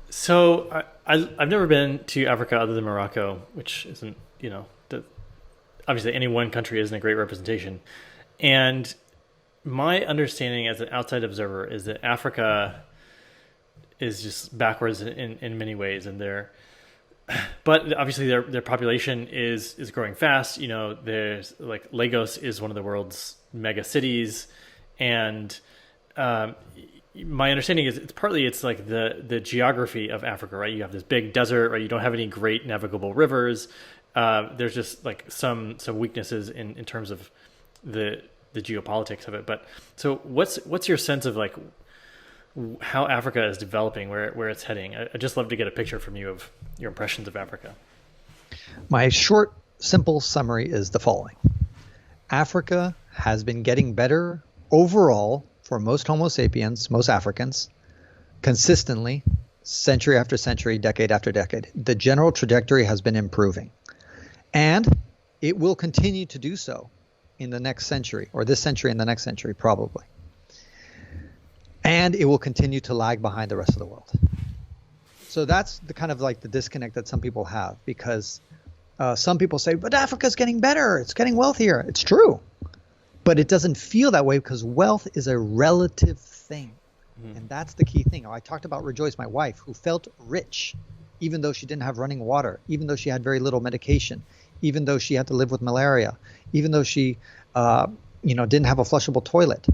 So I've never been to Africa other than Morocco, which isn't, obviously any one country isn't a great representation. And my understanding as an outside observer is that Africa is just backwards in many ways, and but obviously their population is growing fast. There's like Lagos is one of the world's mega cities, and um, my understanding is it's like the geography of Africa, right? You have this big desert, right? You don't have any great navigable rivers. There's just like some weaknesses in terms of the geopolitics of it. But so what's your sense of like how Africa is developing, where it's heading? I'd just love to get a picture from you of your impressions of Africa. My short, simple summary is the following. Africa has been getting better overall for most Homo sapiens, most Africans, consistently, century after century, decade after decade. The general trajectory has been improving. And it will continue to do so in the next century, or this century and the next century, probably. And it will continue to lag behind the rest of the world. So that's the kind of like the disconnect that some people have, because some people say, but Africa's getting better, it's getting wealthier. It's true. But it doesn't feel that way because wealth is a relative thing. And that's the key thing. I talked about Rejoice, my wife, who felt rich, even though she didn't have running water, even though she had very little medication, even though she had to live with malaria, even though she didn't have a flushable toilet.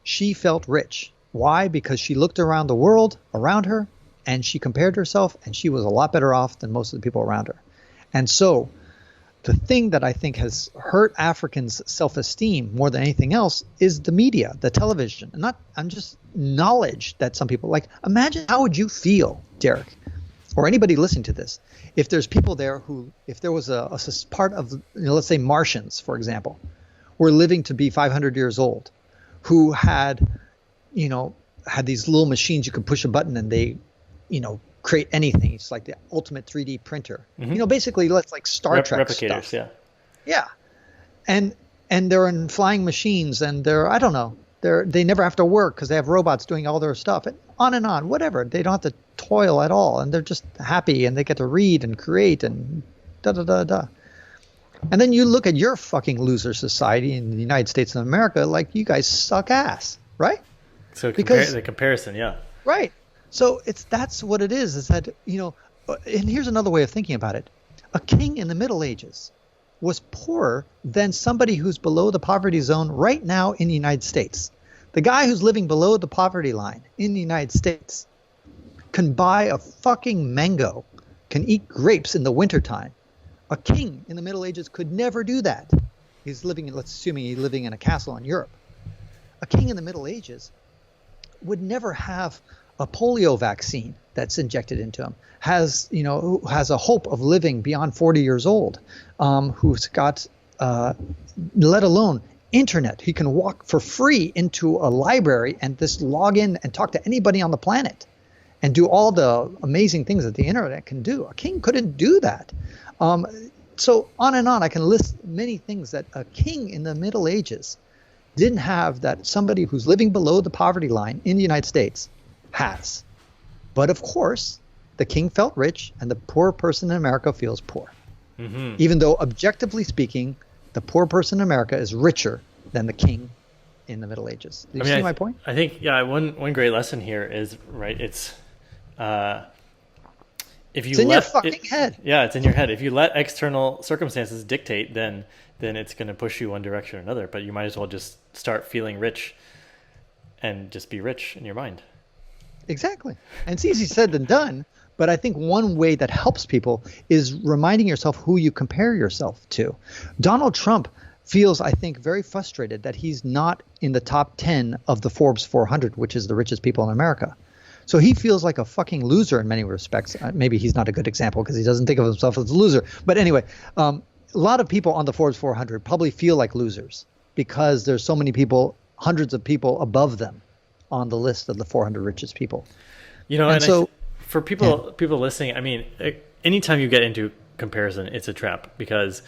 She felt rich. Why? Because she looked around the world around her and she compared herself, and she was a lot better off than most of the people around her. And so the thing that I think has hurt Africans' self-esteem more than anything else is the media, the television. I'm just knowledge that some people like. Imagine how would you feel, Derek, or anybody listening to this, if there's people there who, if there was a part of, let's say Martians, for example, were living to be 500 years old, who had these little machines you could push a button and they, create anything. It's like the ultimate 3D printer. Basically, let's like Star Trek replicators, stuff. yeah. Yeah. And they're in flying machines, and I don't know, they never have to work because they have robots doing all their stuff, and on, whatever. They don't have to toil at all, and they're just happy, and they get to read and create and da. And then you look at your fucking loser society in the United States of America, like you guys suck ass, right? So the comparison, yeah. Right. So that's what it is that, and here's another way of thinking about it. A king in the Middle Ages was poorer than somebody who's below the poverty zone right now in the United States. The guy who's living below the poverty line in the United States can buy a fucking mango, can eat grapes in the wintertime. A king in the Middle Ages could never do that. Let's assume he's living in a castle in Europe. A king in the Middle Ages would never have a polio vaccine that's injected into him, who has a hope of living beyond 40 years old, who's got, let alone internet. He can walk for free into a library and just log in and talk to anybody on the planet and do all the amazing things that the internet can do. A king couldn't do that. So on and on, I can list many things that a king in the Middle Ages didn't have that somebody who's living below the poverty line in the United States has. But of course, the king felt rich and the poor person in America feels poor. Even though objectively speaking, the poor person in America is richer than the king in the Middle Ages. Do you see my point? I think, yeah, one great lesson here is, right, it's it's in your fucking head. Yeah, it's in your head. If you let external circumstances dictate, then it's going to push you one direction or another. But you might as well just start feeling rich and just be rich in your mind. Exactly. And it's easy said than done. But I think one way that helps people is reminding yourself who you compare yourself to. Donald Trump feels, I think, very frustrated that he's not in the top 10 of the Forbes 400, which is the richest people in America. So he feels like a fucking loser in many respects. Maybe he's not a good example because he doesn't think of himself as a loser. But anyway, a lot of people on the Forbes 400 probably feel like losers because there's so many people, hundreds of people above them on the list of the 400 richest people. For people listening, I mean, anytime you get into comparison, it's a trap because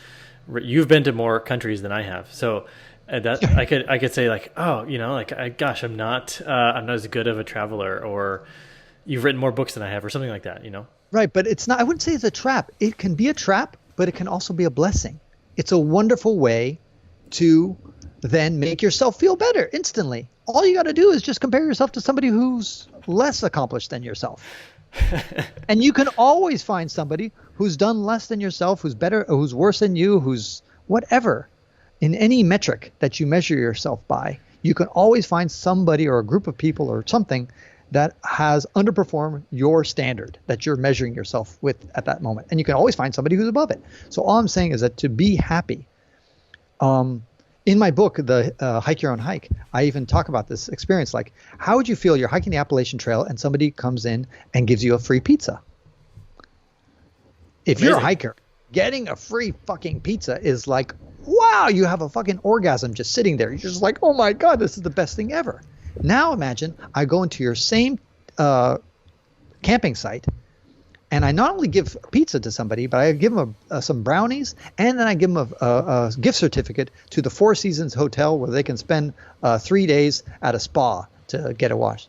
you've been to more countries than I have. So that I could say like, oh, I'm not as good of a traveler, or you've written more books than I have, or something like that, you know? Right, but it's not. I wouldn't say it's a trap. It can be a trap, but it can also be a blessing. It's a wonderful way to then make yourself feel better instantly. All you got to do is just compare yourself to somebody who's less accomplished than yourself. And you can always find somebody who's done less than yourself, who's better, who's worse than you, who's whatever. In any metric that you measure yourself by, you can always find somebody or a group of people or something that has underperformed your standard that you're measuring yourself with at that moment. And you can always find somebody who's above it. So all I'm saying is that to be happy, in my book, the Hike Your Own Hike, I even talk about this experience. Like, how would you feel you're hiking the Appalachian Trail and somebody comes in and gives you a free pizza? If you're a hiker, getting a free fucking pizza is like, wow, you have a fucking orgasm just sitting there. You're just like, oh my God, this is the best thing ever. Now imagine I go into your same camping site, and I not only give pizza to somebody, but I give them some brownies, and then I give them a gift certificate to the Four Seasons Hotel where they can spend 3 days at a spa to get a wash.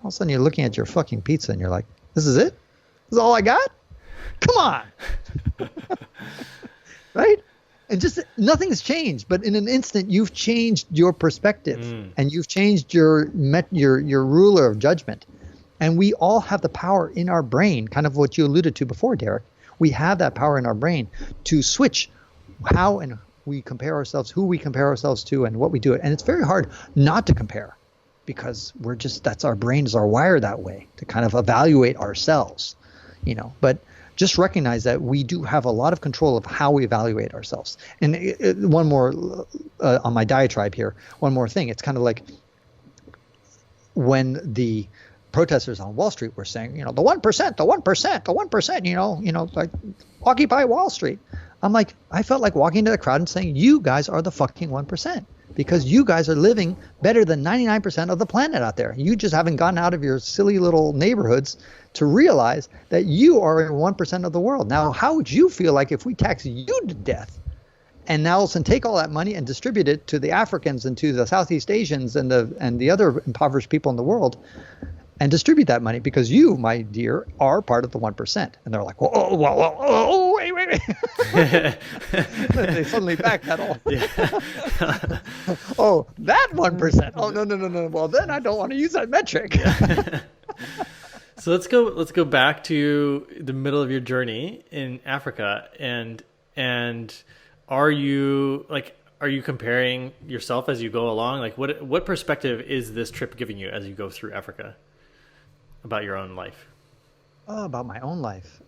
All of a sudden you're looking at your fucking pizza and you're like, this is it? This is all I got? Come on. Right? And just nothing's changed, but in an instant you've changed your perspective and you've changed your ruler of judgment. And we all have the power in our brain, kind of what you alluded to before, Derek. We have that power in our brain to switch how and we compare ourselves, who we compare ourselves to, and what we do it. And it's very hard not to compare because that's our brains are wired that way to kind of evaluate ourselves, you know. But just recognize that we do have a lot of control of how we evaluate ourselves. And one more on my diatribe here, one more thing. It's kind of like when the protesters on Wall Street were saying, you know, the 1%, the 1%, the 1%, you know, like Occupy Wall Street. I'm like, I felt like walking into the crowd and saying, you guys are the fucking 1%. Because you guys are living better than 99% of the planet out there. You just haven't gotten out of your silly little neighborhoods to realize that you are in 1% of the world. Now, how would you feel like if we tax you to death and now also take all that money and distribute it to the Africans and to the Southeast Asians and the other impoverished people in the world and distribute that money because you, my dear, are part of the 1%. And they're like, wait. They suddenly backpedal. Yeah. Oh, that 1%. Oh, no. Well, then I don't want to use that metric. So let's go back to the middle of your journey in Africa, and are you comparing yourself as you go along? Like what perspective is this trip giving you as you go through Africa about your own life? Oh, about my own life.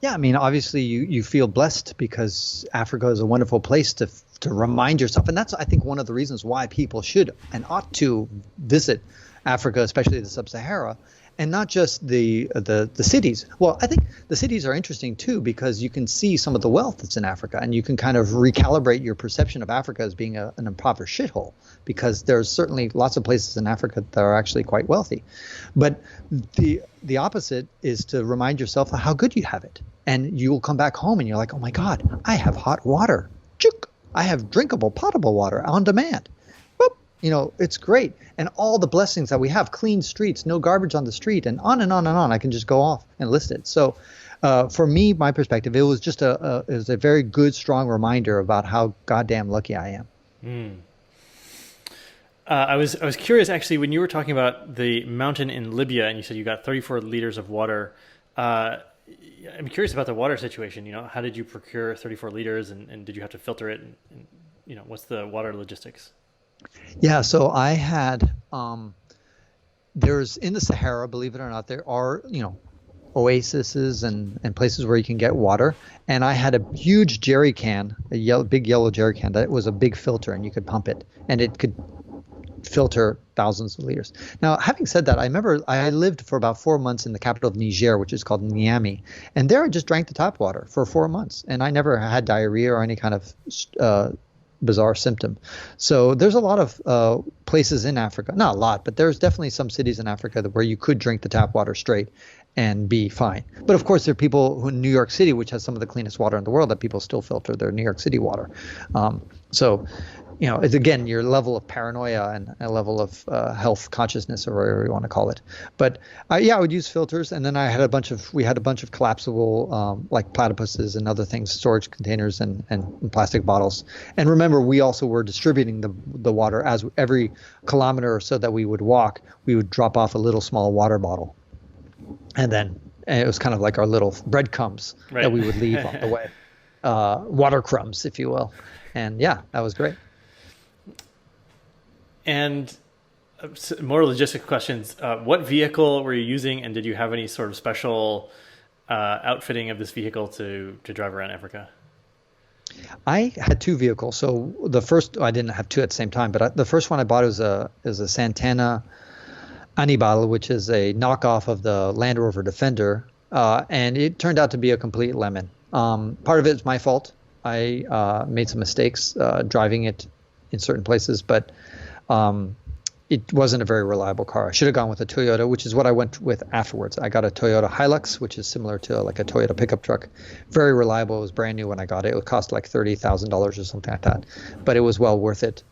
Yeah, I mean, obviously you feel blessed because Africa is a wonderful place to remind yourself. And that's, I think, one of the reasons why people should and ought to visit Africa, especially the Sub-Sahara, and not just the cities. Well, I think the cities are interesting too because you can see some of the wealth that's in Africa, and you can kind of recalibrate your perception of Africa as being an impoverished shithole, because there's certainly lots of places in Africa that are actually quite wealthy. But the opposite is to remind yourself of how good you have it, and you will come back home and you're like, oh my God, I have hot water. Chook. I have drinkable, potable water on demand. You know, it's great. And all the blessings that we have, clean streets, no garbage on the street, and on and on and on. I can just go off and list it. So for me, my perspective, it was just a very good, strong reminder about how goddamn lucky I am. I was curious, actually, when you were talking about the mountain in Libya and you said you got 34 liters of water. I'm curious about the water situation. You know, how did you procure 34 liters and did you have to filter it? And you know, what's the water logistics? Yeah, so I had, there's in the Sahara, believe it or not, there are, you know, oases and places where you can get water. And I had a huge jerry can, big yellow jerry can that was a big filter, and you could pump it and it could filter thousands of liters. Now, having said that, I remember I lived for about 4 months in the capital of Niger, which is called Niamey. And there I just drank the tap water for 4 months. And I never had diarrhea or any kind of bizarre symptom. So there's a lot of places in Africa, not a lot, but there's definitely some cities in Africa where you could drink the tap water straight and be fine. But of course, there are people who in New York City, which has some of the cleanest water in the world, that people still filter their New York City water. So it's again your level of paranoia and a level of health consciousness or whatever you want to call it. But yeah, I would use filters, and then we had a bunch of collapsible like platypuses and other things, storage containers and plastic bottles. And remember, we also were distributing the water as every kilometer or so that we would walk, we would drop off a little small water bottle, and it was kind of like our little breadcrumbs that we would leave on the way, water crumbs, if you will. And yeah, that was great. And more logistic questions. What vehicle were you using, and did you have any sort of special outfitting of this vehicle to drive around Africa? I had two vehicles. So the first, I didn't have two at the same time, but the first one I bought is a Santana Anibal, which is a knockoff of the Land Rover Defender, and it turned out to be a complete lemon. Part of it is my fault. I made some mistakes driving it in certain places, but it wasn't a very reliable car. I should have gone with a Toyota, which is what I went with afterwards. I got a Toyota Hilux, which is similar to like a Toyota pickup truck. Very reliable. It was brand new when I got it. It would cost like $30,000 or something like that, but it was well worth it.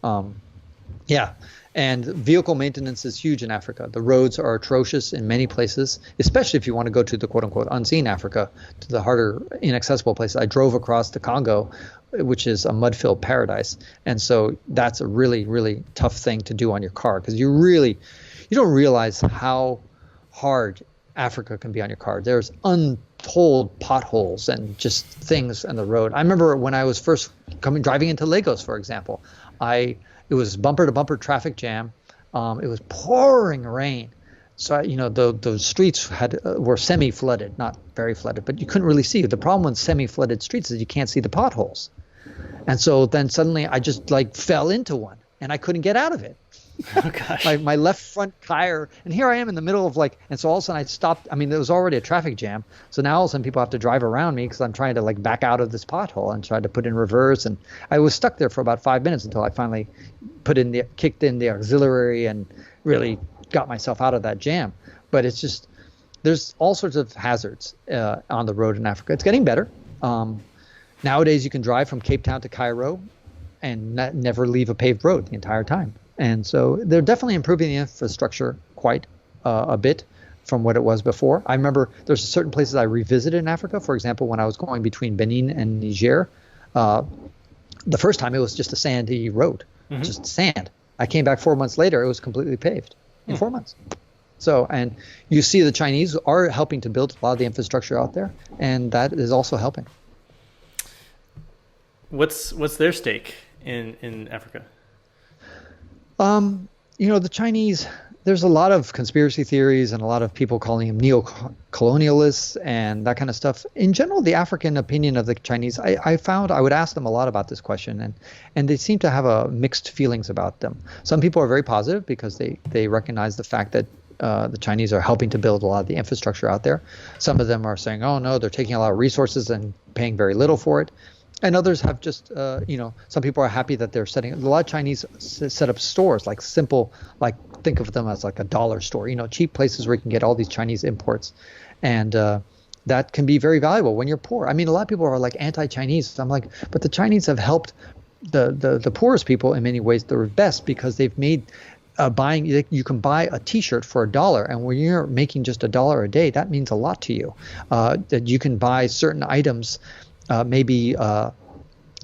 Yeah. And vehicle maintenance is huge in Africa. The roads are atrocious in many places, especially if you want to go to the quote unquote unseen Africa, to the harder, inaccessible places. I drove across the Congo, which is a mud-filled paradise. And so that's a really, really tough thing to do on your car, because you don't realize how hard Africa can be on your car. There's untold potholes and just things on the road. I remember when I was first driving into Lagos, for example, it was bumper to bumper traffic jam. It was pouring rain. So, the streets were semi-flooded, not very flooded, but you couldn't really see. The problem with semi-flooded streets is you can't see the potholes. And so then suddenly I just fell into one and I couldn't get out of it. Oh, gosh. My left front tire, and here I am in the middle of and so all of a sudden I stopped. I mean, there was already a traffic jam. So now all of a sudden people have to drive around me because I'm trying to back out of this pothole and try to put in reverse. And I was stuck there for about 5 minutes until I finally kicked in the auxiliary and really got myself out of that jam. But it's just, there's all sorts of hazards on the road in Africa. It's getting better. Nowadays you can drive from Cape Town to Cairo and never leave a paved road the entire time. And so they're definitely improving the infrastructure quite a bit from what it was before. I remember there's certain places I revisited in Africa. For example, when I was going between Benin and Niger, the first time it was just a sandy road, just sand. I came back 4 months later, it was completely paved in 4 months. So, and you see the Chinese are helping to build a lot of the infrastructure out there, and that is also helping. What's their stake in Africa? The Chinese, there's a lot of conspiracy theories and a lot of people calling them neo-colonialists and that kind of stuff. In general, the African opinion of the Chinese, I found I would ask them a lot about this question, and they seem to have mixed feelings about them. Some people are very positive because they recognize the fact that the Chinese are helping to build a lot of the infrastructure out there. Some of them are saying, oh no, they're taking a lot of resources and paying very little for it. And others have just, some people are happy that they're a lot of Chinese set up stores, think of them as like a dollar store, cheap places where you can get all these Chinese imports. And that can be very valuable when you're poor. I mean, a lot of people are anti-Chinese. So I'm but the Chinese have helped the poorest people in many ways. They're best because they've made you can buy a T-shirt for $1, and when you're making just $1 a day, that means a lot to you. That you can buy certain items. Maybe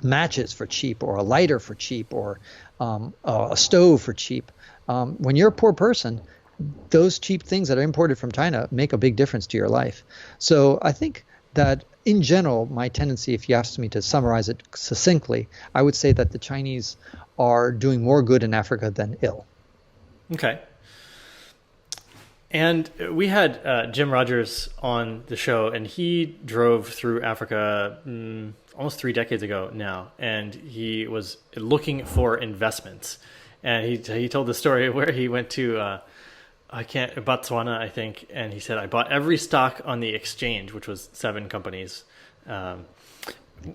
matches for cheap, or a lighter for cheap, or a stove for cheap. When you're a poor person, those cheap things that are imported from China make a big difference to your life. So I think that in general, my tendency, if you asked me to summarize it succinctly, I would say that the Chinese are doing more good in Africa than ill. Okay. And we had Jim Rogers on the show, and he drove through Africa almost 3 decades ago now, and he was looking for investments. And he told the story where he went to Botswana, I think, and he said, I bought every stock on the exchange, which was 7 companies,